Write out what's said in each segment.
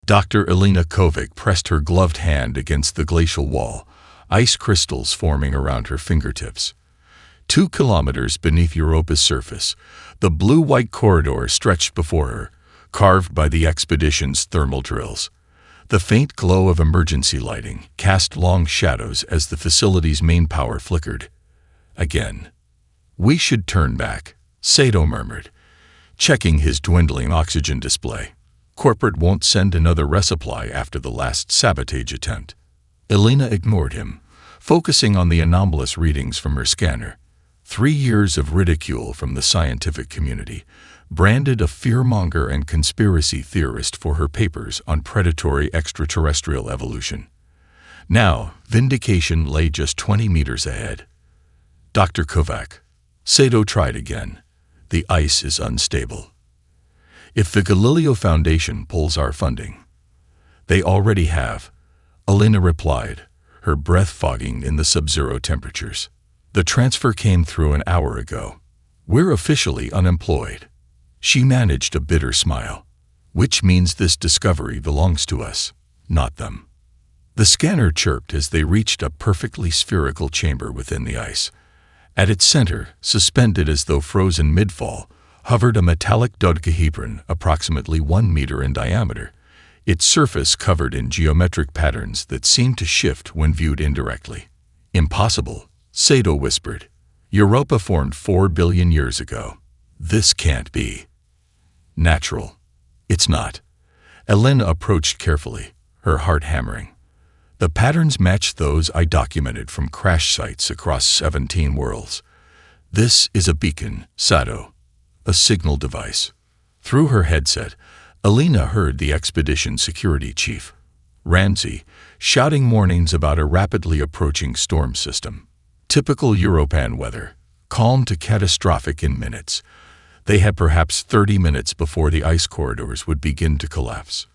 Dr. Elena Kovic pressed her gloved hand against the glacial wall, ice crystals forming around her fingertips. 2 kilometers beneath Europa's surface, the blue-white corridor stretched before her, carved by the expedition's thermal drills. The faint glow of emergency lighting cast long shadows as the facility's main power flickered. Again. "We should turn back," Sato murmured, checking his dwindling oxygen display. "Corporate won't send another resupply after the last sabotage attempt." Elena ignored him, focusing on the anomalous readings from her scanner. 3 years of ridicule from the scientific community, branded a fearmonger and conspiracy theorist for her papers on predatory extraterrestrial evolution. Now, vindication lay just 20 meters ahead. "Dr. Kovac," Sato tried again, "the ice is unstable. If the Galileo Foundation pulls our funding—" "They already have," Elena replied, her breath fogging in the sub-zero temperatures. "The transfer came through an hour ago. We're officially unemployed." She managed a bitter smile. "Which means this discovery belongs to us, not them." The scanner chirped as they reached a perfectly spherical chamber within the ice. At its center, suspended as though frozen mid-fall, hovered a metallic dodecahedron approximately 1 meter in diameter, its surface covered in geometric patterns that seemed to shift when viewed indirectly. "Impossible," Sato whispered. "Europa formed 4 billion years ago. This can't be natural." "It's not." Elena approached carefully, her heart hammering. "The patterns match those I documented from crash sites across 17 worlds. This is a beacon, Sato, a signal device." Through her headset, Elena heard the expedition security chief, Ramsey, shouting warnings about a rapidly approaching storm system. Typical Europan weather, calm to catastrophic in minutes. They had perhaps 30 minutes before the ice corridors would begin to collapse.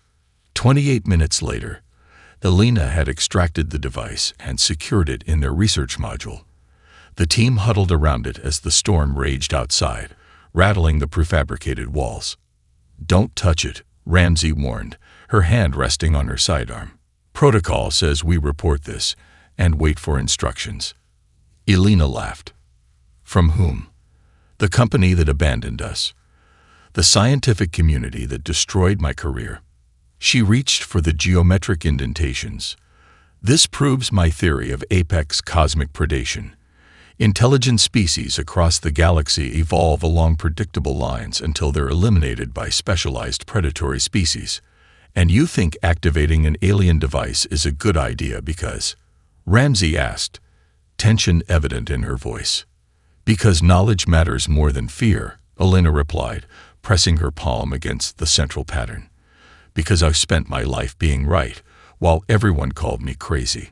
28 minutes later, Elena had extracted the device and secured it in their research module. The team huddled around it as the storm raged outside, rattling the prefabricated walls. "Don't touch it," Ramsey warned, her hand resting on her sidearm. "Protocol says we report this and wait for instructions." Elena laughed. "From whom?" "The company that abandoned us. The scientific community that destroyed my career." She reached for the geometric indentations. "This proves my theory of apex cosmic predation. Intelligent species across the galaxy evolve along predictable lines until they're eliminated by specialized predatory species. And you think activating an alien device is a good idea because—" Ramsey asked, tension evident in her voice. "Because knowledge matters more than fear," Elena replied, pressing her palm against the central pattern. "Because I've spent my life being right, while everyone called me crazy."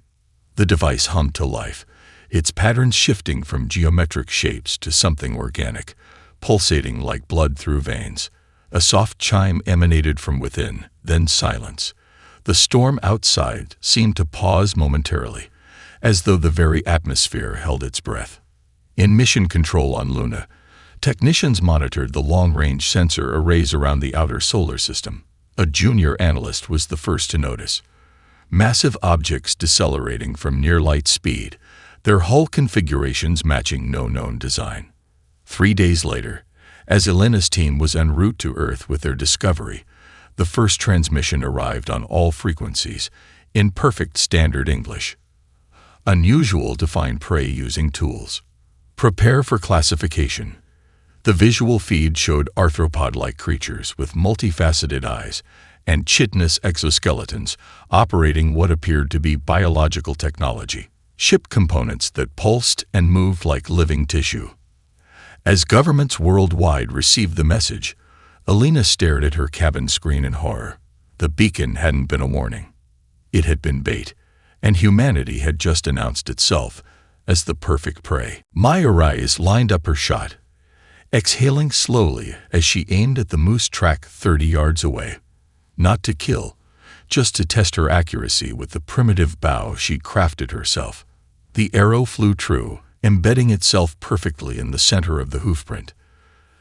The device hummed to life, its patterns shifting from geometric shapes to something organic, pulsating like blood through veins. A soft chime emanated from within, then silence. The storm outside seemed to pause momentarily, as though the very atmosphere held its breath. In mission control on Luna, technicians monitored the long-range sensor arrays around the outer solar system. A junior analyst was the first to notice. Massive objects decelerating from near-light speed, their hull configurations matching no known design. 3 days later, as Elena's team was en route to Earth with their discovery, the first transmission arrived on all frequencies, in perfect standard English. Unusual to find prey using tools. Prepare for classification. The visual feed showed arthropod-like creatures with multifaceted eyes and chitinous exoskeletons operating what appeared to be biological technology, ship components that pulsed and moved like living tissue. As governments worldwide received the message, Elena stared at her cabin screen in horror. The beacon hadn't been a warning. It had been bait, and humanity had just announced itself as the perfect prey. Maya Reyes lined up her shot, exhaling slowly as she aimed at the moose track 30 yards away. Not to kill, just to test her accuracy with the primitive bow she'd crafted herself. The arrow flew true, embedding itself perfectly in the center of the hoofprint.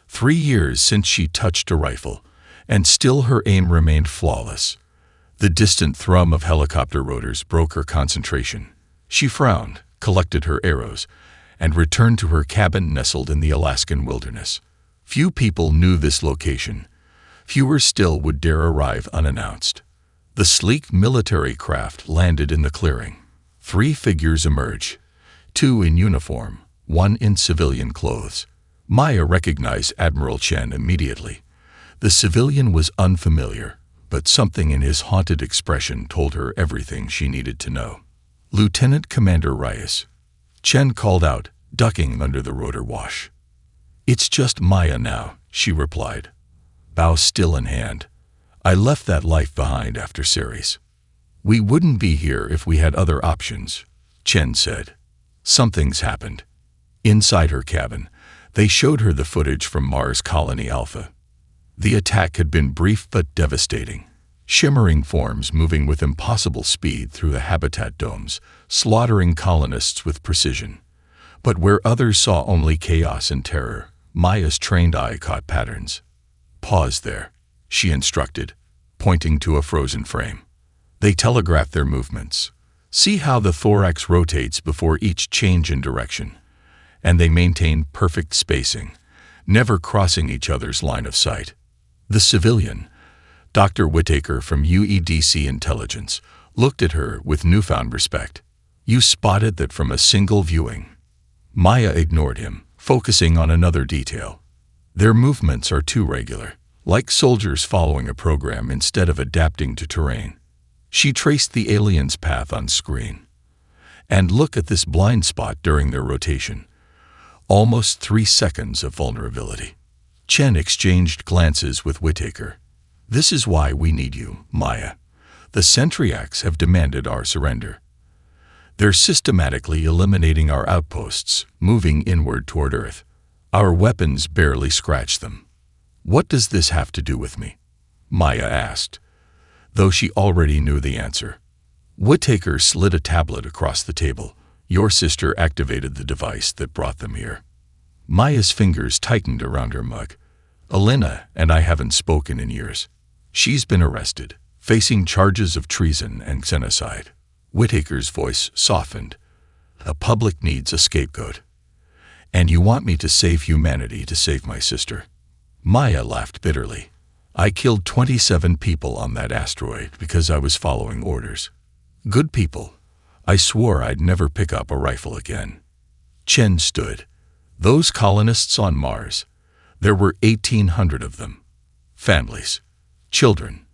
3 years since she touched a rifle, and still her aim remained flawless. The distant thrum of helicopter rotors broke her concentration. She frowned, collected her arrows, and returned to her cabin nestled in the Alaskan wilderness. Few people knew this location. Fewer still would dare arrive unannounced. The sleek military craft landed in the clearing. 3 figures emerged, 2 in uniform, 1 in civilian clothes. Maya recognized Admiral Chen immediately. The civilian was unfamiliar, but something in his haunted expression told her everything she needed to know. Lieutenant Commander Reyes. Chen called out, ducking under the rotor wash. "It's just Maya now," she replied, bow still in hand. "I left that life behind after Ceres." "We wouldn't be here if we had other options," Chen said. Something's happened. Inside her cabin, they showed her the footage from Mars Colony Alpha. The attack had been brief but devastating. Shimmering forms moving with impossible speed through the habitat domes, slaughtering colonists with precision. But where others saw only chaos and terror, Maya's trained eye caught patterns. "Pause there," she instructed, pointing to a frozen frame. They telegraphed their movements. "See how the thorax rotates before each change in direction." And they maintained perfect spacing, never crossing each other's line of sight. The civilian, Dr. Whittaker from UEDC Intelligence, looked at her with newfound respect. "You spotted that from a single viewing." Maya ignored him, focusing on another detail. "Their movements are too regular, like soldiers following a program instead of adapting to terrain." She traced the alien's path on screen. "And look at this blind spot during their rotation. Almost 3 seconds of vulnerability." Chen exchanged glances with Whittaker. "This is why we need you, Maya. The Centriacs have demanded our surrender. They're systematically eliminating our outposts, moving inward toward Earth. Our weapons barely scratch them." "What does this have to do with me?" Maya asked, though she already knew the answer. Whittaker slid a tablet across the table. "Your sister activated the device that brought them here." Maya's fingers tightened around her mug. "Elena and I haven't spoken in years. She's been arrested, facing charges of treason and genocide." Whittaker's voice softened. "A public needs a scapegoat. And you want me to save humanity to save my sister?" Maya laughed bitterly. "I killed 27 people on that asteroid because I was following orders. Good people. I swore I'd never pick up a rifle again." Chen stood. "Those colonists on Mars. There were 1,800 of them. Families. Children."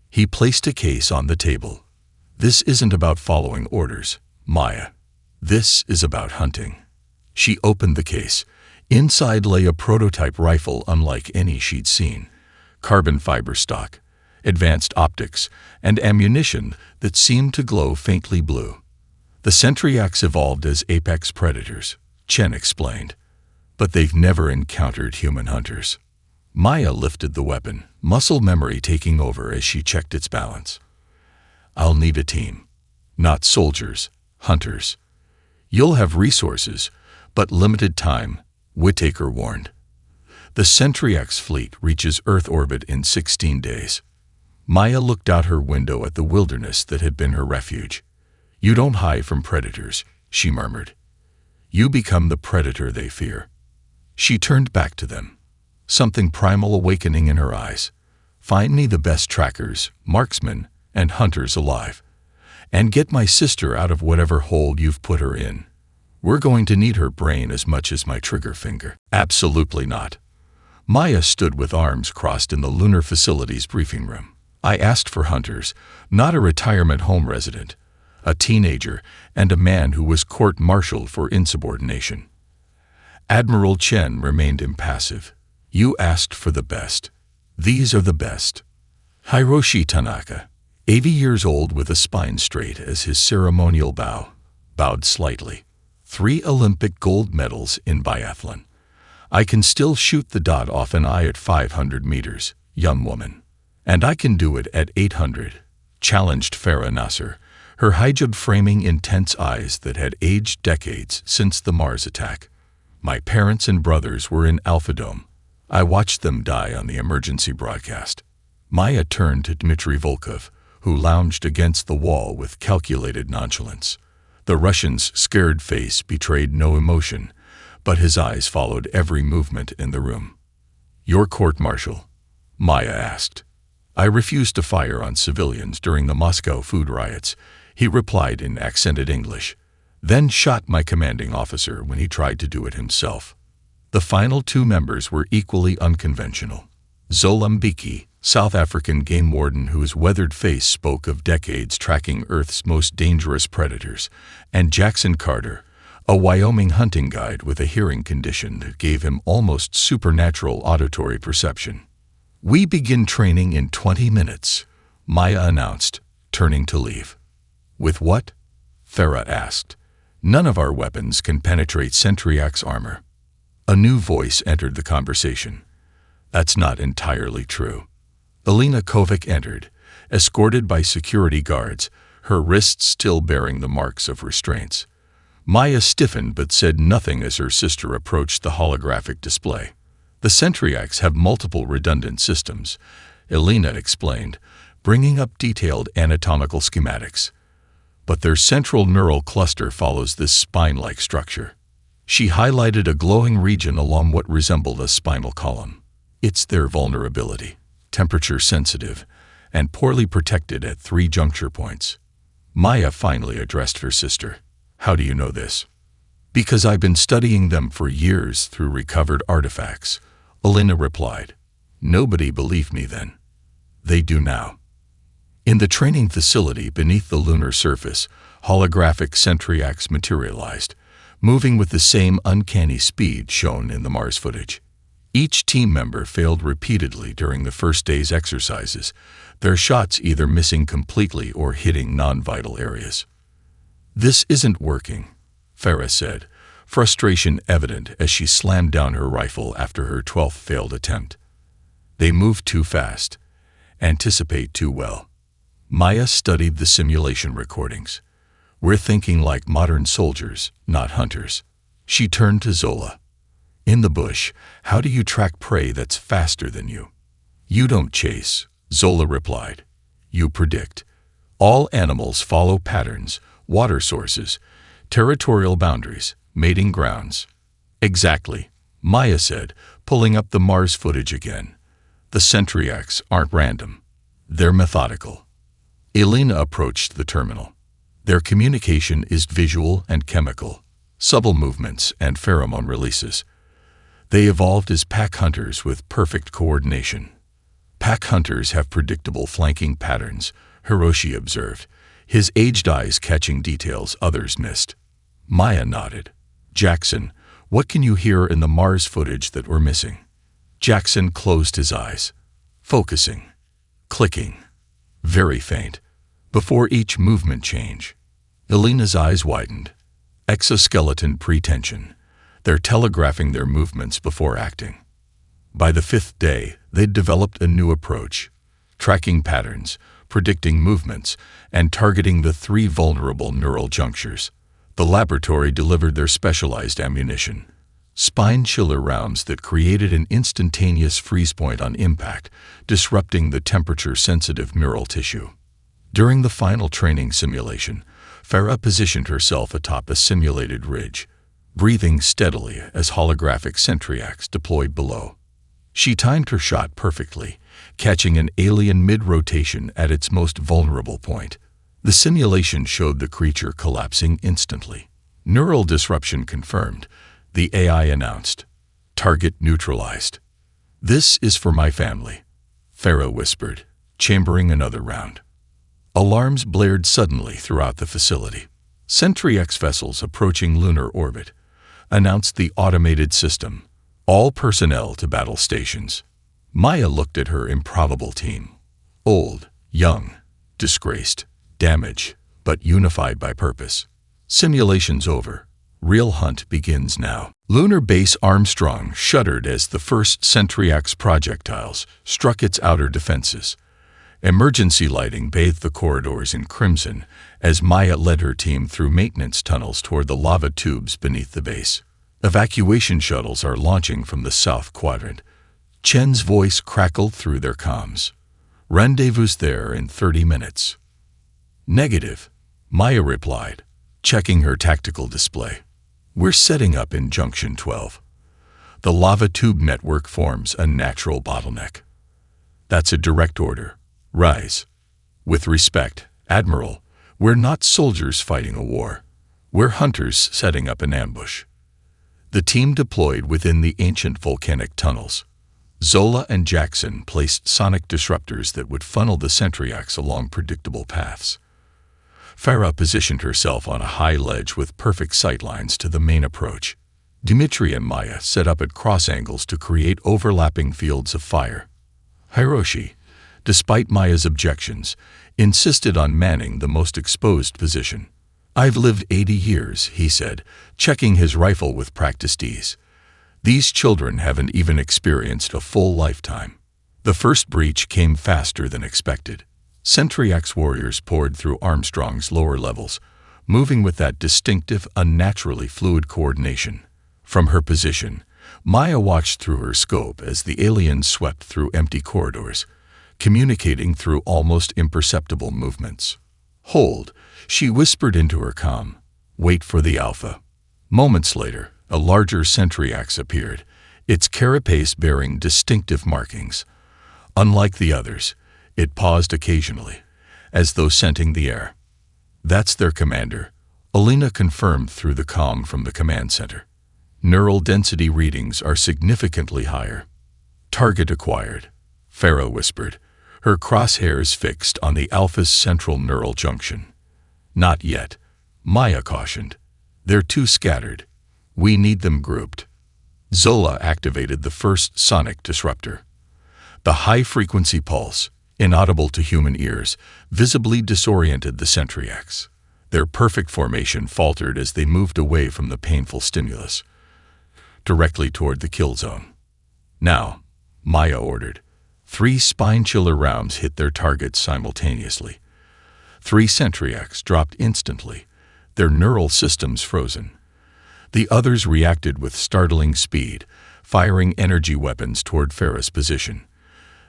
He placed a case on the table. "This isn't about following orders, Maya. This is about hunting." She opened the case. Inside lay a prototype rifle unlike any she'd seen. Carbon fiber stock, advanced optics, and ammunition that seemed to glow faintly blue. "The Centriacs evolved as apex predators," Chen explained, "but they've never encountered human hunters." Maya lifted the weapon, muscle memory taking over as she checked its balance. "I'll need a team. Not soldiers, hunters. You'll have resources, but limited time," Whittaker warned. "The Centriacs fleet reaches Earth orbit in 16 days. Maya looked out her window at the wilderness that had been her refuge. "You don't hide from predators," she murmured. "You become the predator they fear." She turned back to them, something primal awakening in her eyes. "Find me the best trackers, marksmen, and hunters alive. And get my sister out of whatever hole you've put her in. We're going to need her brain as much as my trigger finger." "Absolutely not." Maya stood with arms crossed in the lunar facility's briefing room. "I asked for hunters, not a retirement home resident, a teenager, and a man who was court-martialed for insubordination." Admiral Chen remained impassive. "You asked for the best. These are the best." Hiroshi Tanaka, 80 years old with a spine straight as his ceremonial bow, bowed slightly. 3 Olympic gold medals in biathlon. "I can still shoot the dot off an eye at 500 meters, young woman." "And I can do it at 800, challenged Farah Nasser, her hijab framing intense eyes that had aged decades since the Mars attack. "My parents and brothers were in Alpha Dome. I watched them die on the emergency broadcast." Maya turned to Dmitry Volkov, who lounged against the wall with calculated nonchalance. The Russian's scared face betrayed no emotion, but his eyes followed every movement in the room. "Your court-martial?" Maya asked. "I refused to fire on civilians during the Moscow food riots," he replied in accented English, then shot my commanding officer when he tried to do it himself. The final two members were equally unconventional. Zola Mbeki, South African game warden whose weathered face spoke of decades tracking Earth's most dangerous predators, and Jackson Carter, a Wyoming hunting guide with a hearing condition that gave him almost supernatural auditory perception. "We begin training in 20 minutes, Maya announced, turning to leave. "With what?" Farah asked. "None of our weapons can penetrate Centriac's armor." A new voice entered the conversation. "That's not entirely true." Elena Kovic entered, escorted by security guards, her wrists still bearing the marks of restraints. Maya stiffened but said nothing as her sister approached the holographic display. "The Centriacs have multiple redundant systems," Elena explained, bringing up detailed anatomical schematics. "But their central neural cluster follows this spine-like structure." She highlighted a glowing region along what resembled a spinal column. "It's their vulnerability, temperature sensitive, and poorly protected at 3 juncture points." Maya finally addressed her sister. "How do you know this?" "Because I've been studying them for years through recovered artifacts," Elena replied. "Nobody believed me then. They do now." In the training facility beneath the lunar surface, holographic Centriacs materialized, moving with the same uncanny speed shown in the Mars footage. Each team member failed repeatedly during the first day's exercises, their shots either missing completely or hitting non-vital areas. "This isn't working," Farah said, frustration evident as she slammed down her rifle after her 12th failed attempt. "They move too fast, anticipate too well." Maya studied the simulation recordings. "We're thinking like modern soldiers, not hunters." She turned to Zola. "In the bush, how do you track prey that's faster than you?" "You don't chase," Zola replied. "You predict. All animals follow patterns, water sources, territorial boundaries, mating grounds." "Exactly," Maya said, pulling up the Mars footage again. "The Centriacs aren't random. They're methodical." Elena approached the terminal. "Their communication is visual and chemical, subtle movements and pheromone releases. They evolved as pack hunters with perfect coordination." "Pack hunters have predictable flanking patterns," Hiroshi observed, his aged eyes catching details others missed. Maya nodded. "Jackson, what can you hear in the Mars footage that we're missing?" Jackson closed his eyes, focusing, clicking, very faint, before each movement change. Elena's eyes widened. Exoskeleton pretension. They're telegraphing their movements before acting. By the 5th day, they'd developed a new approach, tracking patterns, predicting movements, and targeting the 3 vulnerable neural junctures. The laboratory delivered their specialized ammunition, spine chiller rounds that created an instantaneous freeze point on impact, disrupting the temperature-sensitive neural tissue. During the final training simulation, Farah positioned herself atop a simulated ridge, breathing steadily as holographic Centriacs deployed below. She timed her shot perfectly, catching an alien mid-rotation at its most vulnerable point. The simulation showed the creature collapsing instantly. "Neural disruption confirmed," the AI announced. "Target neutralized." "This is for my family," Farah whispered, chambering another round. Alarms blared suddenly throughout the facility. "Centriacs vessels approaching lunar orbit," announced the automated system. "All personnel to battle stations." Maya looked at her improbable team. Old, young, disgraced, damaged, but unified by purpose. Simulation's over. Real hunt begins now. Lunar Base Armstrong shuddered as the first Centriacs projectiles struck its outer defenses. Emergency lighting bathed the corridors in crimson as Maya led her team through maintenance tunnels toward the lava tubes beneath the base. "Evacuation shuttles are launching from the south quadrant." Chen's voice crackled through their comms. Rendezvous there in 30 minutes. Negative, Maya replied, checking her tactical display. We're setting up in Junction 12. The lava tube network forms a natural bottleneck. That's a direct order. Rise. With respect, Admiral, we're not soldiers fighting a war. We're hunters setting up an ambush. The team deployed within the ancient volcanic tunnels. Zola and Jackson placed sonic disruptors that would funnel the Centriacs along predictable paths. Farah positioned herself on a high ledge with perfect sightlines to the main approach. Dmitri and Maya set up at cross angles to create overlapping fields of fire. Hiroshi, despite Maya's objections, insisted on manning the most exposed position. I've lived 80 years, he said, checking his rifle with practiced ease. These children haven't even experienced a full lifetime. The first breach came faster than expected. Centriax warriors poured through Armstrong's lower levels, moving with that distinctive, unnaturally fluid coordination. From her position, Maya watched through her scope as the aliens swept through empty corridors, communicating through almost imperceptible movements. Hold, she whispered into her comm. Wait for the Alpha. Moments later, a larger Centriax appeared, its carapace bearing distinctive markings. Unlike the others, it paused occasionally, as though scenting the air. That's their commander, Alina confirmed through the comm from the command center. Neural density readings are significantly higher. Target acquired, Farah whispered, her crosshairs fixed on the Alpha's central neural junction. Not yet, Maya cautioned. They're too scattered. We need them grouped. Zola activated the first sonic disruptor. The high-frequency pulse, inaudible to human ears, visibly disoriented the Centriacs. Their perfect formation faltered as they moved away from the painful stimulus, directly toward the kill zone. Now, Maya ordered. 3 spine-chiller rounds hit their targets simultaneously. 3 Centriacs dropped instantly, their neural systems frozen. The others reacted with startling speed, firing energy weapons toward Farah's position.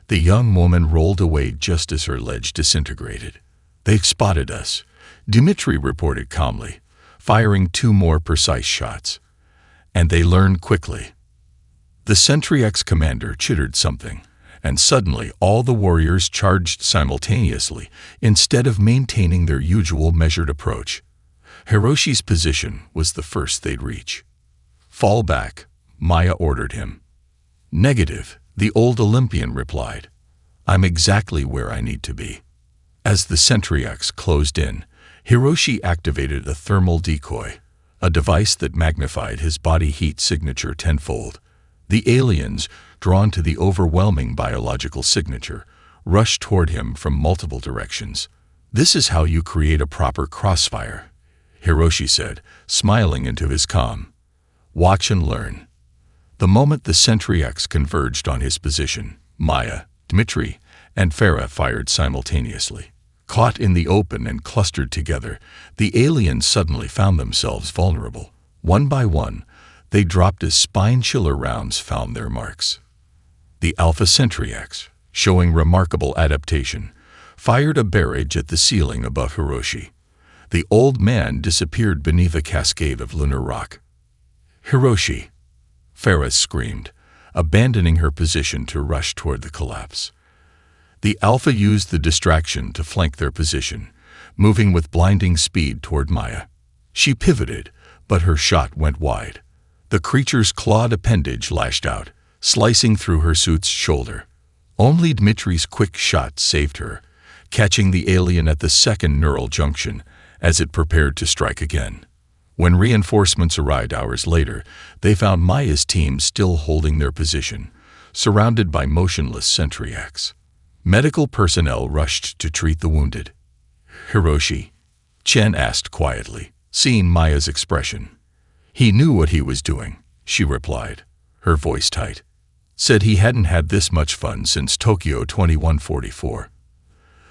The young woman rolled away just as her ledge disintegrated. They've spotted us, Dmitri reported calmly, firing 2 more precise shots. And they learned quickly. The Centriax commander chittered something, and suddenly all the warriors charged simultaneously instead of maintaining their usual measured approach. Hiroshi's position was the first they'd reach. Fall back, Maya ordered him. Negative, the old Olympian replied. I'm exactly where I need to be. As the Centriacs closed in, Hiroshi activated a thermal decoy, a device that magnified his body heat signature tenfold. The aliens, drawn to the overwhelming biological signature, rushed toward him from multiple directions. This is how you create a proper crossfire, Hiroshi said, smiling into his comm. Watch and learn. The moment the Centriacs converged on his position, Maya, Dmitri, and Farah fired simultaneously. Caught in the open and clustered together, the aliens suddenly found themselves vulnerable. One by one, they dropped as spine-chiller rounds found their marks. The Alpha Centriacs, showing remarkable adaptation, fired a barrage at the ceiling above Hiroshi. The old man disappeared beneath a cascade of lunar rock. Hiroshi, Farah screamed, abandoning her position to rush toward the collapse. The Alpha used the distraction to flank their position, moving with blinding speed toward Maya. She pivoted, but her shot went wide. The creature's clawed appendage lashed out, slicing through her suit's shoulder. Only Dmitri's quick shot saved her, catching the alien at the second neural junction as it prepared to strike again. When reinforcements arrived hours later, they found Maya's team still holding their position, surrounded by motionless Centriacs. Medical personnel rushed to treat the wounded. Hiroshi, Chen asked quietly, seeing Maya's expression. He knew what he was doing, she replied, her voice tight. Said he hadn't had this much fun since Tokyo 2144.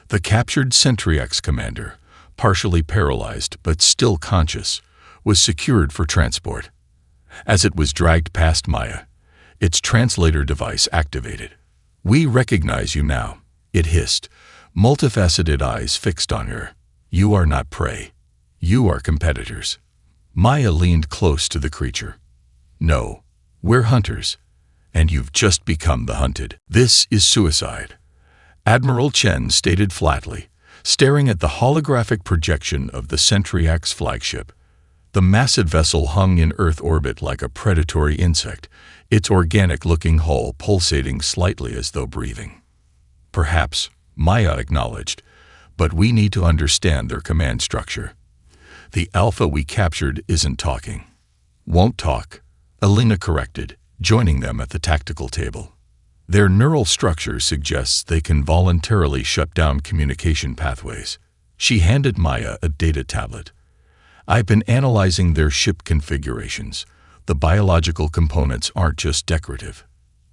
The captured Centriax commander, partially paralyzed but still conscious, was secured for transport. As it was dragged past Maya, its translator device activated. We recognize you now, it hissed, multifaceted eyes fixed on her. "You are not prey. You are competitors." Maya leaned close to the creature. "No, we're hunters, and you've just become the hunted. This is suicide," Admiral Chen stated flatly, staring at the holographic projection of the Centriax flagship. The massive vessel hung in Earth orbit like a predatory insect, its organic-looking hull pulsating slightly as though breathing. "Perhaps," Maya acknowledged, "but we need to understand their command structure. The Alpha we captured isn't talking." "Won't talk," Alina corrected, joining them at the tactical table. "Their neural structure suggests they can voluntarily shut down communication pathways." She handed Maya a data tablet. "I've been analyzing their ship configurations. The biological components aren't just decorative.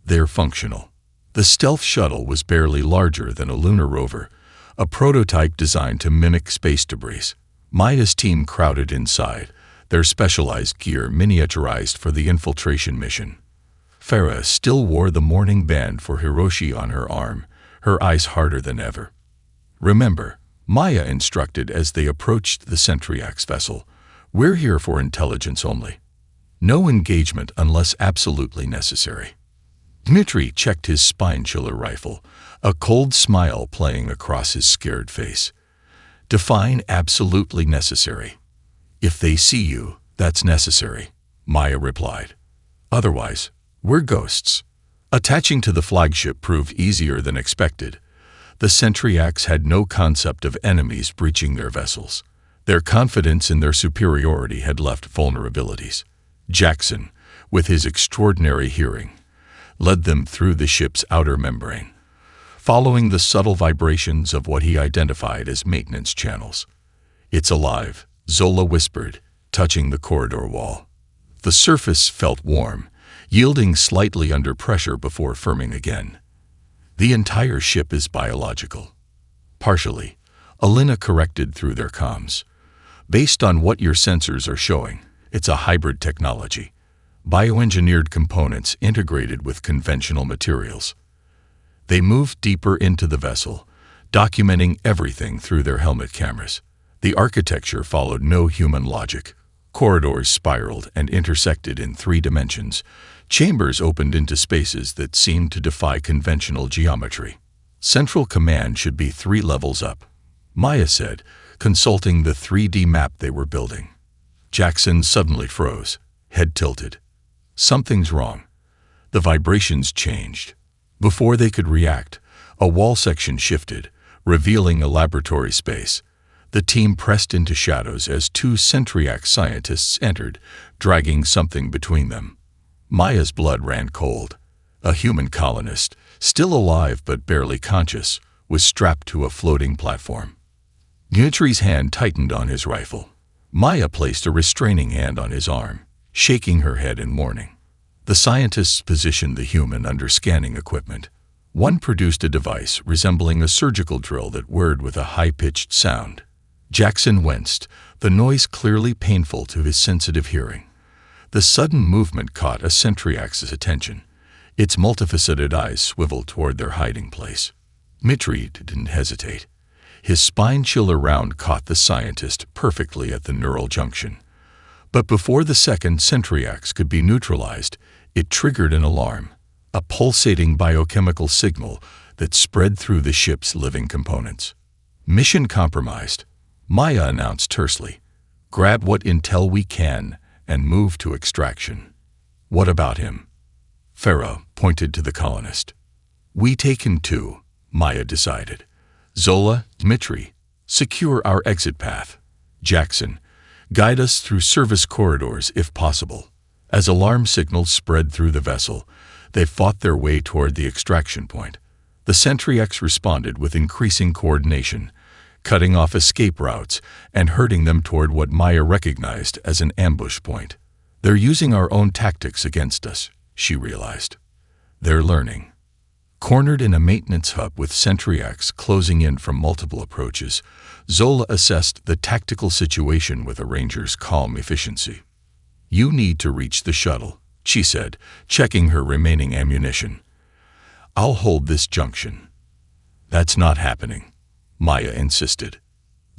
They're functional." The stealth shuttle was barely larger than a lunar rover, a prototype designed to mimic space debris. Maya's team crowded inside, their specialized gear miniaturized for the infiltration mission. Farah still wore the mourning band for Hiroshi on her arm, her eyes harder than ever. "Remember," Maya instructed as they approached the Centriax vessel, "we're here for intelligence only. No engagement unless absolutely necessary." Dmitri checked his spine-chiller rifle, a cold smile playing across his scared face. "Define absolutely necessary." "If they see you, that's necessary," Maya replied. "Otherwise, we're ghosts." Attaching to the flagship proved easier than expected. The Centriax had no concept of enemies breaching their vessels. Their confidence in their superiority had left vulnerabilities. Jackson, with his extraordinary hearing, led them through the ship's outer membrane, following the subtle vibrations of what he identified as maintenance channels. "It's alive," Zola whispered, touching the corridor wall. The surface felt warm, yielding slightly under pressure before firming again. "The entire ship is biological." "Partially," Alina corrected through their comms. "Based on what your sensors are showing, it's a hybrid technology. Bioengineered components integrated with conventional materials." They moved deeper into the vessel, documenting everything through their helmet cameras. The architecture followed no human logic. Corridors spiraled and intersected in 3 dimensions. Chambers opened into spaces that seemed to defy conventional geometry. "Central command should be 3 levels up," Maya said, consulting the 3D map they were building. Jackson suddenly froze, head tilted. "Something's wrong." The vibrations changed. Before they could react, a wall section shifted, revealing a laboratory space. The team pressed into shadows as 2 Centriax scientists entered, dragging something between them. Maya's blood ran cold. A human colonist, still alive but barely conscious, was strapped to a floating platform. Dmitri's hand tightened on his rifle. Maya placed a restraining hand on his arm, shaking her head in warning. The scientists positioned the human under scanning equipment. One produced a device resembling a surgical drill that whirred with a high-pitched sound. Jackson winced, the noise clearly painful to his sensitive hearing. The sudden movement caught a Centriax's attention. Its multifaceted eyes swiveled toward their hiding place. Dmitri didn't hesitate. His spine-chiller round caught the scientist perfectly at the neural junction. But before the second Centriax could be neutralized, it triggered an alarm, a pulsating biochemical signal that spread through the ship's living components. "Mission compromised," Maya announced tersely. "Grab what intel we can and move to extraction." "What about him?" Farah pointed to the colonist. "We take him too," Maya decided. "Zola, Dmitri, secure our exit path. Jackson, guide us through service corridors if possible." As alarm signals spread through the vessel, they fought their way toward the extraction point. The Centriax responded with increasing coordination, cutting off escape routes and herding them toward what Maya recognized as an ambush point. "They're using our own tactics against us," she realized. "They're learning." Cornered in a maintenance hub with Centriax closing in from multiple approaches, Zola assessed the tactical situation with a ranger's calm efficiency. "You need to reach the shuttle," she said, checking her remaining ammunition. "I'll hold this junction." "That's not happening," Maya insisted.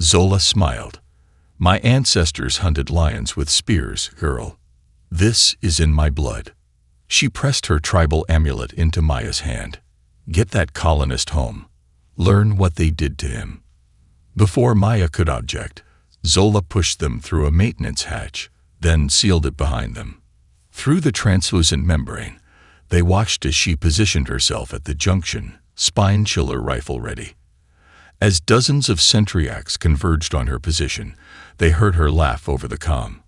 Zola smiled. "My ancestors hunted lions with spears, girl. This is in my blood." She pressed her tribal amulet into Maya's hand. "Get that colonist home. Learn what they did to him." Before Maya could object, Zola pushed them through a maintenance hatch, then sealed it behind them. Through the translucent membrane, they watched as she positioned herself at the junction, spine chiller rifle ready. As dozens of Sentryaks converged on her position, they heard her laugh over the comm.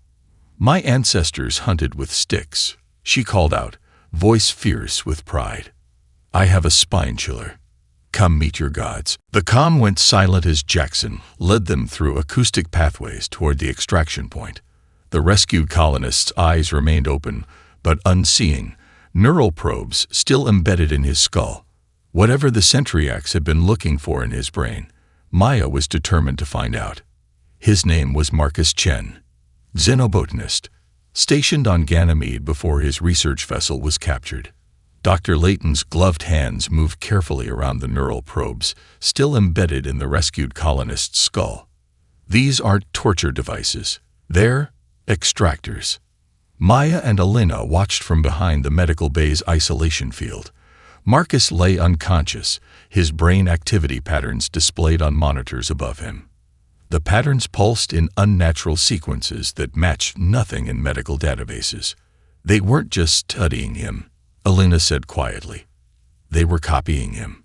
"My ancestors hunted with sticks," she called out, voice fierce with pride. "I have a spine chiller. Come meet your gods." The comm went silent as Jackson led them through acoustic pathways toward the extraction point. The rescued colonist's eyes remained open, but unseeing, neural probes still embedded in his skull. Whatever the Sentryaks had been looking for in his brain, Maya was determined to find out. His name was Marcus Chen, xenobotanist, stationed on Ganymede before his research vessel was captured. Dr. Layton's gloved hands moved carefully around the neural probes, still embedded in the rescued colonist's skull. "These aren't torture devices. They're extractors." Maya and Alina watched from behind the medical bay's isolation field. Marcus lay unconscious, his brain activity patterns displayed on monitors above him. The patterns pulsed in unnatural sequences that matched nothing in medical databases. "They weren't just studying him," Alina said quietly. "They were copying him."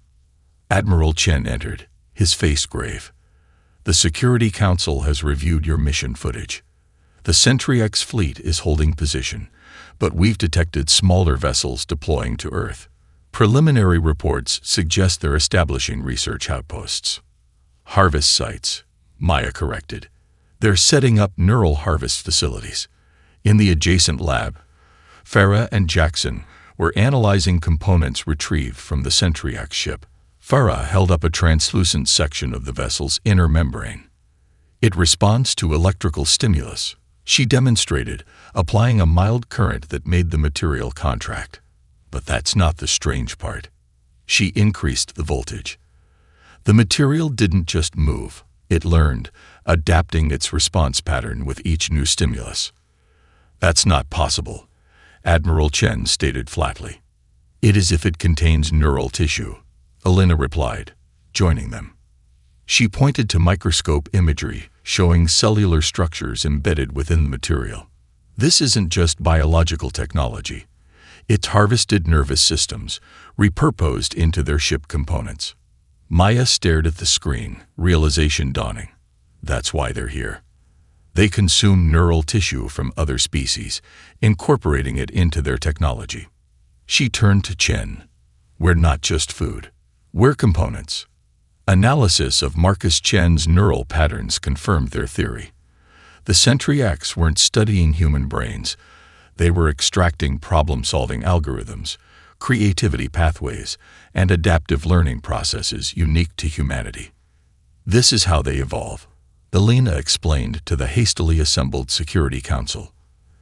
Admiral Chen entered, his face grave. "The Security Council has reviewed your mission footage. The Sentry-X fleet is holding position, but we've detected smaller vessels deploying to Earth. Preliminary reports suggest they're establishing research outposts." "Harvest sites," Maya corrected. "They're setting up neural harvest facilities." In the adjacent lab, Farah and Jackson were analyzing components retrieved from the Sentry-X ship. Farah held up a translucent section of the vessel's inner membrane. "It responds to electrical stimulus," she demonstrated, applying a mild current that made the material contract. But that's not the strange part. She increased the voltage. The material didn't just move, it learned, adapting its response pattern with each new stimulus. "That's not possible," Admiral Chen stated flatly. "It is if it contains neural tissue," Alina replied, joining them. She pointed to microscope imagery showing cellular structures embedded within the material. "This isn't just biological technology. It's harvested nervous systems, repurposed into their ship components." Maya stared at the screen, realization dawning. That's why they're here. They consume neural tissue from other species, incorporating it into their technology. She turned to Chen. "We're not just food. We're components." Analysis of Marcus Chen's neural patterns confirmed their theory. The Sentry-X weren't studying human brains. They were extracting problem-solving algorithms, creativity pathways, and adaptive learning processes unique to humanity. "This is how they evolve," Alina explained to the hastily assembled Security Council.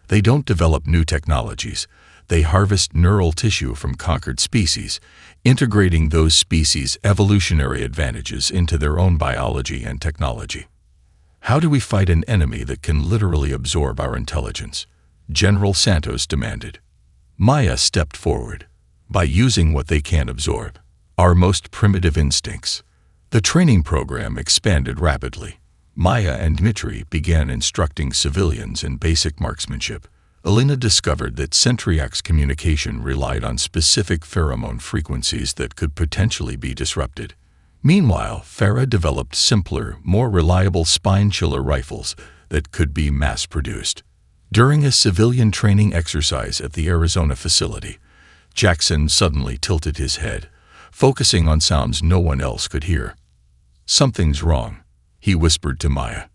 "They don't develop new technologies. They harvest neural tissue from conquered species, integrating those species' evolutionary advantages into their own biology and technology." "How do we fight an enemy that can literally absorb our intelligence?" General Santos demanded. Maya stepped forward. "By using what they can absorb, our most primitive instincts." The training program expanded rapidly. Maya and Dmitri began instructing civilians in basic marksmanship. Alina discovered that Sentry-X communication relied on specific pheromone frequencies that could potentially be disrupted. Meanwhile, Farah developed simpler, more reliable spine chiller rifles that could be mass-produced. During a civilian training exercise at the Arizona facility, Jackson suddenly tilted his head, focusing on sounds no one else could hear. "Something's wrong," he whispered to Maya.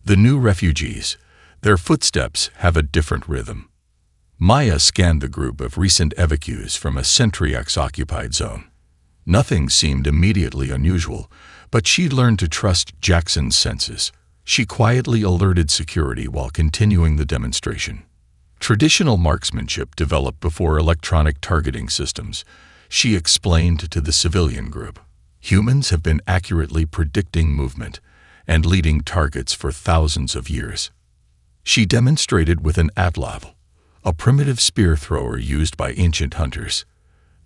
"The new refugees, their footsteps have a different rhythm." Maya scanned the group of recent evacuees from a Sentry-X-occupied zone. Nothing seemed immediately unusual, but she'd learned to trust Jackson's senses. She quietly alerted security while continuing the demonstration. Traditional marksmanship developed before electronic targeting systems, she explained to the civilian group. Humans have been accurately predicting movement and leading targets for thousands of years. She demonstrated with an atlatl, a primitive spear thrower used by ancient hunters.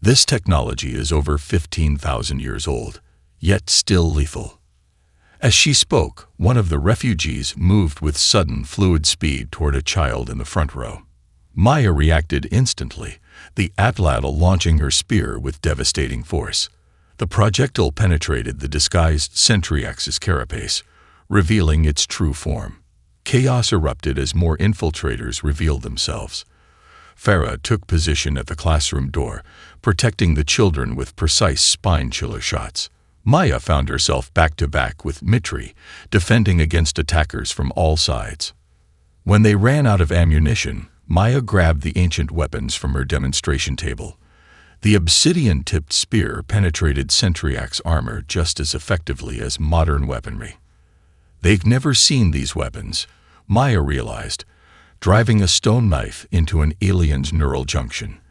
This technology is over 15,000 years old, yet still lethal. As she spoke, one of the refugees moved with sudden fluid speed toward a child in the front row. Maya reacted instantly, the atlatl launching her spear with devastating force. The projectile penetrated the disguised Centriax's carapace, revealing its true form. Chaos erupted as more infiltrators revealed themselves. Farah took position at the classroom door, protecting the children with precise spine-chiller shots. Maya found herself back-to-back with Mitri, defending against attackers from all sides. When they ran out of ammunition, Maya grabbed the ancient weapons from her demonstration table. The obsidian-tipped spear penetrated Centriax armor just as effectively as modern weaponry. They've never seen these weapons, Maya realized, driving a stone knife into an alien's neural junction.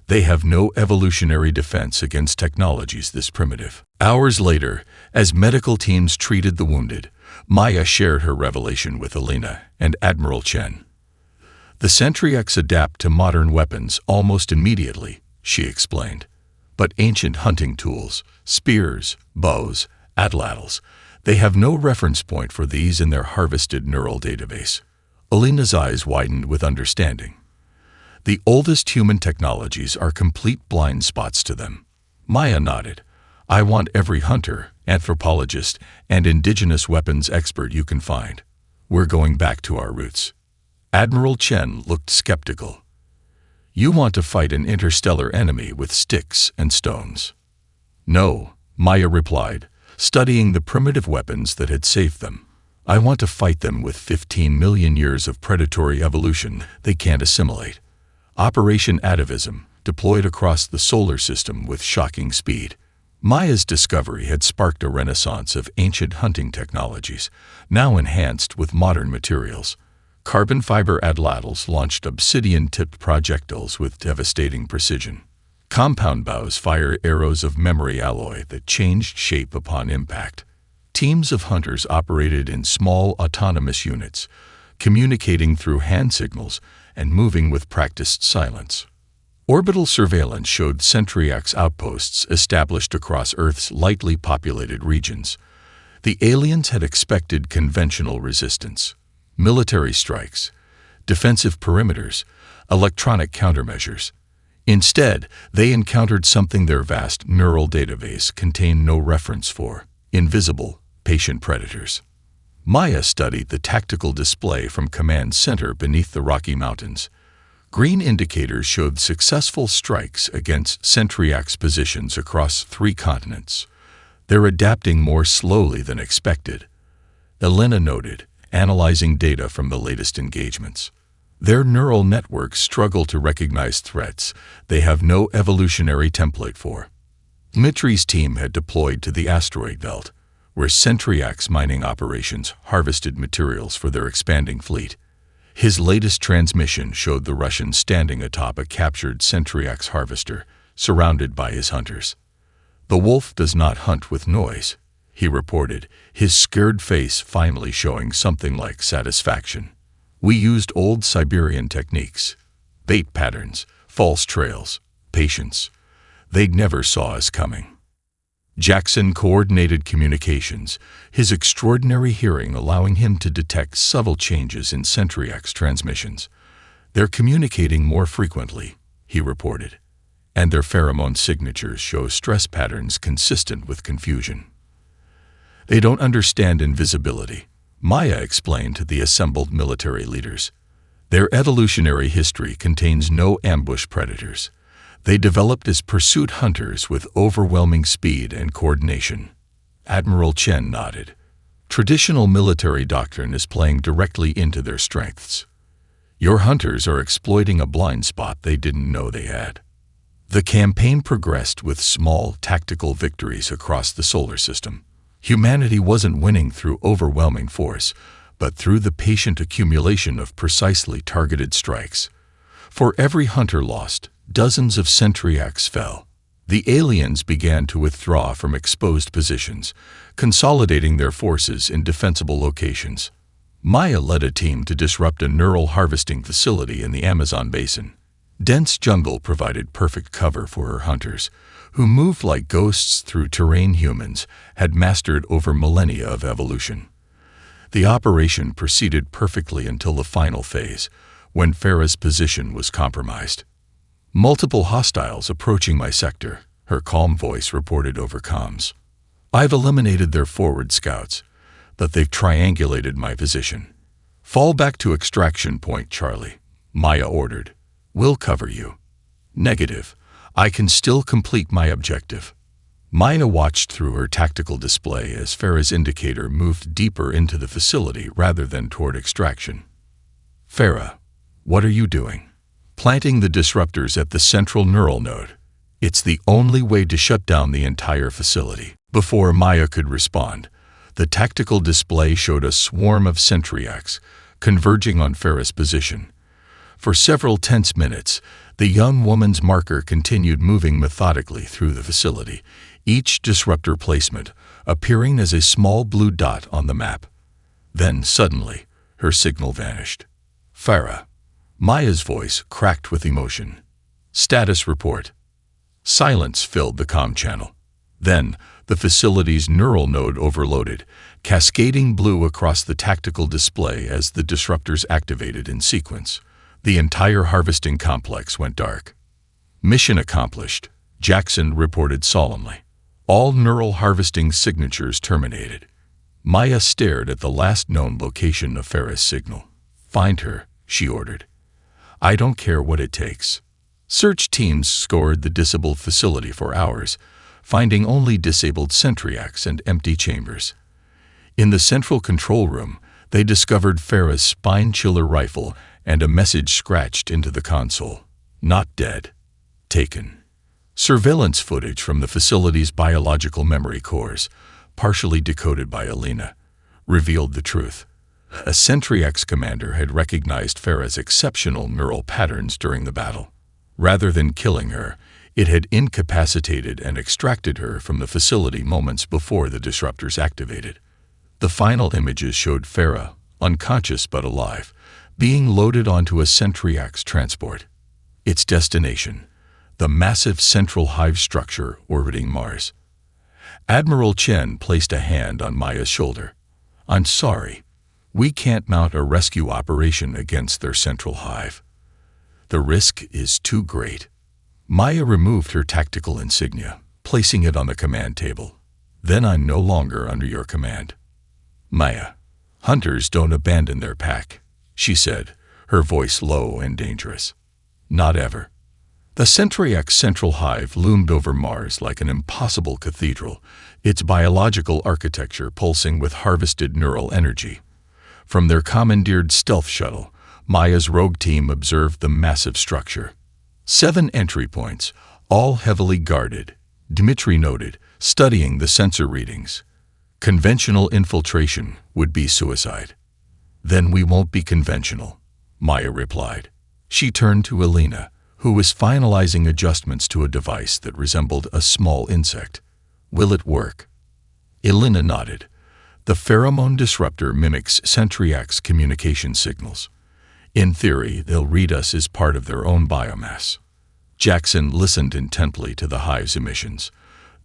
They have no evolutionary defense against technologies this primitive. Hours later, as medical teams treated the wounded, Maya shared her revelation with Alina and Admiral Chen. The Centriax adapt to modern weapons almost immediately, she explained. But ancient hunting tools, spears, bows, atlatls, they have no reference point for these in their harvested neural database. Alina's eyes widened with understanding. The oldest human technologies are complete blind spots to them. Maya nodded. I want every hunter, anthropologist, and indigenous weapons expert you can find. We're going back to our roots. Admiral Chen looked skeptical. You want to fight an interstellar enemy with sticks and stones? No, Maya replied, studying the primitive weapons that had saved them. I want to fight them with 15 million years of predatory evolution they can't assimilate. Operation Atavism, deployed across the solar system with shocking speed. Maya's discovery had sparked a renaissance of ancient hunting technologies, now enhanced with modern materials. Carbon fiber atlatls launched obsidian-tipped projectiles with devastating precision. Compound bows fire arrows of memory alloy that changed shape upon impact. Teams of hunters operated in small autonomous units, communicating through hand signals and moving with practiced silence. Orbital surveillance showed Centriax outposts established across Earth's lightly populated regions. The aliens had expected conventional resistance, military strikes, defensive perimeters, electronic countermeasures. Instead, they encountered something their vast neural database contained no reference for: invisible, patient predators. Maya studied the tactical display from Command Center beneath the Rocky Mountains. Green indicators showed successful strikes against Centriax positions across 3 continents. They're adapting more slowly than expected, Elena noted, analyzing data from the latest engagements. Their neural networks struggle to recognize threats they have no evolutionary template for. Mitri's team had deployed to the asteroid belt, where Centriax mining operations harvested materials for their expanding fleet. His latest transmission showed the Russian standing atop a captured Centriax harvester, surrounded by his hunters. The wolf does not hunt with noise, he reported, his scared face finally showing something like satisfaction. We used old Siberian techniques, bait patterns, false trails, patience. They never saw us coming. Jackson coordinated communications, his extraordinary hearing allowing him to detect subtle changes in Centriax transmissions. They're communicating more frequently, he reported, and their pheromone signatures show stress patterns consistent with confusion. They don't understand invisibility, Maya explained to the assembled military leaders. Their evolutionary history contains no ambush predators. They developed as pursuit hunters with overwhelming speed and coordination. Admiral Chen nodded. Traditional military doctrine is playing directly into their strengths. Your hunters are exploiting a blind spot they didn't know they had. The campaign progressed with small tactical victories across the solar system. Humanity wasn't winning through overwhelming force, but through the patient accumulation of precisely targeted strikes. For every hunter lost, dozens of Centriax fell. The aliens began to withdraw from exposed positions, consolidating their forces in defensible locations. Maya led a team to disrupt a neural harvesting facility in the Amazon basin. Dense jungle provided perfect cover for her hunters, who moved like ghosts through terrain humans had mastered over millennia of evolution. The operation proceeded perfectly until the final phase, when Farah's position was compromised. Multiple hostiles approaching my sector, her calm voice reported over comms. I've eliminated their forward scouts, but they've triangulated my position. Fall back to extraction point, Charlie, Maya ordered. We'll cover you. Negative. I can still complete my objective. Maya watched through her tactical display as Farah's indicator moved deeper into the facility rather than toward extraction. Farah, what are you doing? Planting the disruptors at the central neural node. It's the only way to shut down the entire facility. Before Maya could respond, the tactical display showed a swarm of Sentryaks converging on Farah's position. For several tense minutes, the young woman's marker continued moving methodically through the facility, each disruptor placement appearing as a small blue dot on the map. Then, suddenly, her signal vanished. Farah. Maya's voice cracked with emotion. Status report. Silence filled the comm channel. Then, the facility's neural node overloaded, cascading blue across the tactical display as the disruptors activated in sequence. The entire harvesting complex went dark. Mission accomplished, Jackson reported solemnly. All neural harvesting signatures terminated. Maya stared at the last known location of Farah's signal. Find her, she ordered. I don't care what it takes. Search teams scoured the disabled facility for hours, finding only disabled Sentryaks and empty chambers. In the central control room, they discovered Farah's spine-chiller rifle and a message scratched into the console. Not dead. Taken. Surveillance footage from the facility's biological memory cores, partially decoded by Alina, revealed the truth. A Sentryaks commander had recognized Farah's exceptional neural patterns during the battle. Rather than killing her, it had incapacitated and extracted her from the facility moments before the disruptors activated. The final images showed Farah, unconscious but alive, being loaded onto a Sentryaks transport. Its destination, the massive central hive structure orbiting Mars. Admiral Chen placed a hand on Maya's shoulder. I'm sorry. We can't mount a rescue operation against their central hive. The risk is too great. Maya removed her tactical insignia, placing it on the command table. Then I'm no longer under your command. Maya, hunters don't abandon their pack, she said, her voice low and dangerous. Not ever. The Sentryaks central hive loomed over Mars like an impossible cathedral, its biological architecture pulsing with harvested neural energy. From their commandeered stealth shuttle, Maya's rogue team observed the massive structure. 7 entry points, all heavily guarded, Dmitri noted, studying the sensor readings. Conventional infiltration would be suicide. Then we won't be conventional, Maya replied. She turned to Alina, who was finalizing adjustments to a device that resembled a small insect. Will it work? Alina nodded. The pheromone disruptor mimics Sentryaks communication signals. In theory, they'll read us as part of their own biomass. Jackson listened intently to the hive's emissions.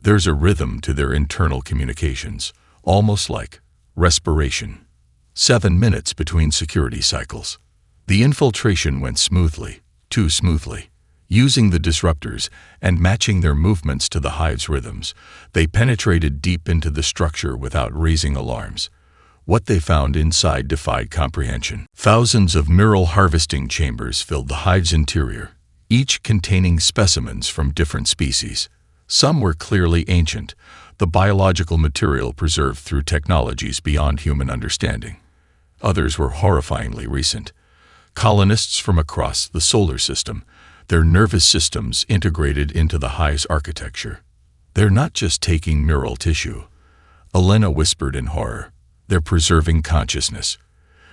There's a rhythm to their internal communications, almost like respiration. 7 minutes between security cycles. The infiltration went smoothly, too smoothly. Using the disruptors and matching their movements to the hive's rhythms, they penetrated deep into the structure without raising alarms. What they found inside defied comprehension. Thousands of neural harvesting chambers filled the hive's interior, each containing specimens from different species. Some were clearly ancient, the biological material preserved through technologies beyond human understanding. Others were horrifyingly recent. Colonists from across the solar system, their nervous systems integrated into the hive's architecture. They're not just taking neural tissue, Elena whispered in horror. They're preserving consciousness.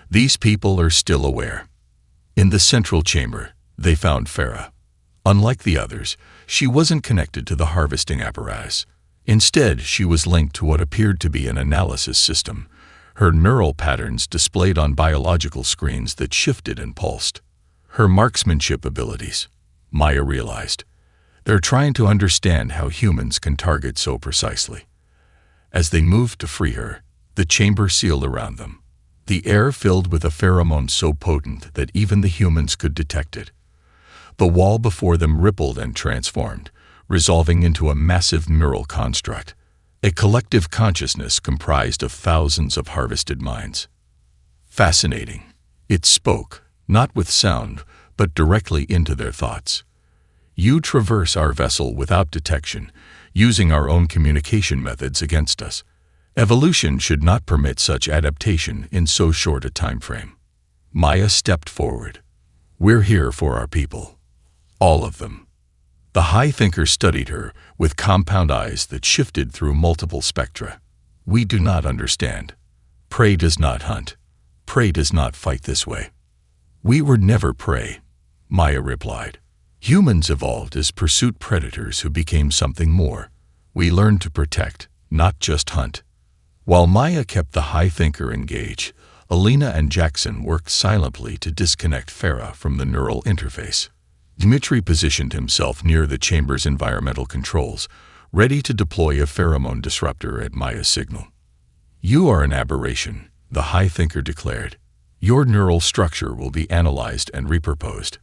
These people are still aware. In the central chamber, they found Farah. Unlike the others, She wasn't connected to the harvesting apparatus. Instead, she was linked to what appeared to be an analysis system, her neural patterns displayed on biological screens that shifted and pulsed. Her marksmanship abilities, Maya realized. They're trying to understand how humans can target so precisely. As they moved to free her, the chamber sealed around them. The air filled with a pheromone so potent that even the humans could detect it. The wall before them rippled and transformed, resolving into a massive neural construct, a collective consciousness comprised of thousands of harvested minds. Fascinating. It spoke, not with sound, but directly into their thoughts. You traverse our vessel without detection, using our own communication methods against us. Evolution should not permit such adaptation in so short a time frame. Maya stepped forward. We're here for our people. All of them. The high thinker studied her with compound eyes that shifted through multiple spectra. We do not understand. Prey does not hunt. Prey does not fight this way. We were never prey, Maya replied. Humans evolved as pursuit predators who became something more. We learned to protect, not just hunt. While Maya kept the high thinker engaged, Alina and Jackson worked silently to disconnect Farah from the neural interface. Dmitri positioned himself near the chamber's environmental controls, ready to deploy a pheromone disruptor at Maya's signal. You are an aberration, the high thinker declared. Your neural structure will be analyzed and repurposed.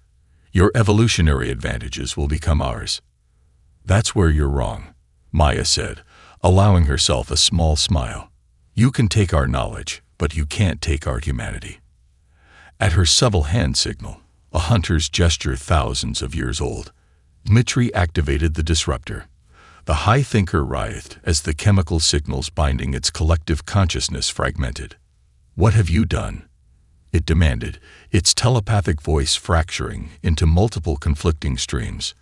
Your evolutionary advantages will become ours. That's where you're wrong, Maya said, allowing herself a small smile. You can take our knowledge, but you can't take our humanity. At her subtle hand signal, a hunter's gesture thousands of years old, Dmitri activated the disruptor. The high thinker writhed as the chemical signals binding its collective consciousness fragmented. What have you done? It demanded, its telepathic voice fracturing into multiple conflicting streams.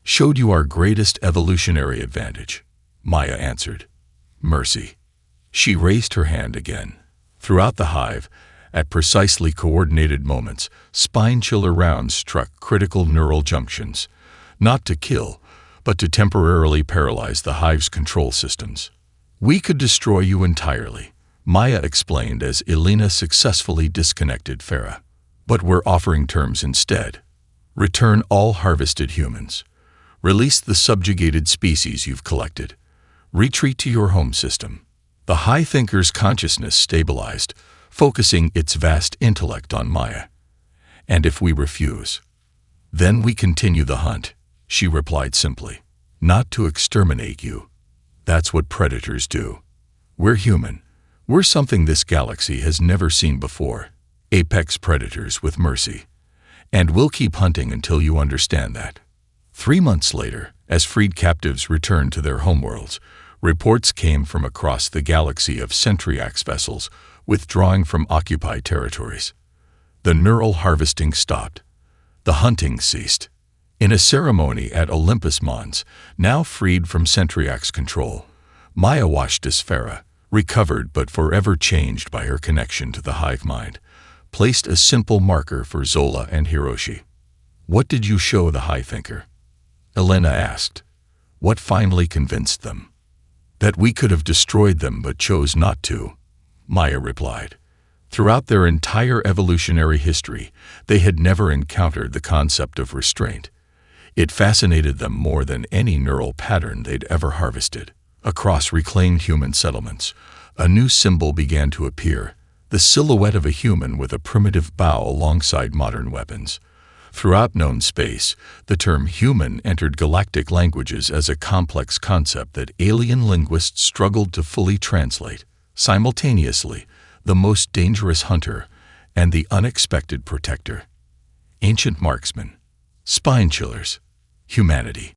Showed you our greatest evolutionary advantage, Maya answered. Mercy. She raised her hand again. Throughout the hive, at precisely coordinated moments, spine-chiller rounds struck critical neural junctions, not to kill, but to temporarily paralyze the hive's control systems. We could destroy you entirely, Maya explained as Elena successfully disconnected Farah. But we're offering terms instead. Return all harvested humans. Release the subjugated species you've collected. Retreat to your home system. The high thinker's consciousness stabilized, focusing its vast intellect on Maya. And if we refuse, then we continue the hunt, she replied simply. Not to exterminate you. That's what predators do. We're human. We're something this galaxy has never seen before. Apex predators with mercy. And we'll keep hunting until you understand that. 3 months later, as freed captives returned to their homeworlds, reports came from across the galaxy of Centriax vessels withdrawing from occupied territories. The neural harvesting stopped. The hunting ceased. In a ceremony at Olympus Mons, now freed from Centriax control, Maya watched as Farah, recovered but forever changed by her connection to the hive mind, placed a simple marker for Zola and Hiroshi. What did you show the high thinker? Elena asked. What finally convinced them? That we could have destroyed them but chose not to, Maya replied. Throughout their entire evolutionary history, they had never encountered the concept of restraint. It fascinated them more than any neural pattern they'd ever harvested. Across reclaimed human settlements, a new symbol began to appear, the silhouette of a human with a primitive bow alongside modern weapons. Throughout known space, the term human entered galactic languages as a complex concept that alien linguists struggled to fully translate. Simultaneously, the most dangerous hunter and the unexpected protector. Ancient marksmen, spine chillers, humanity.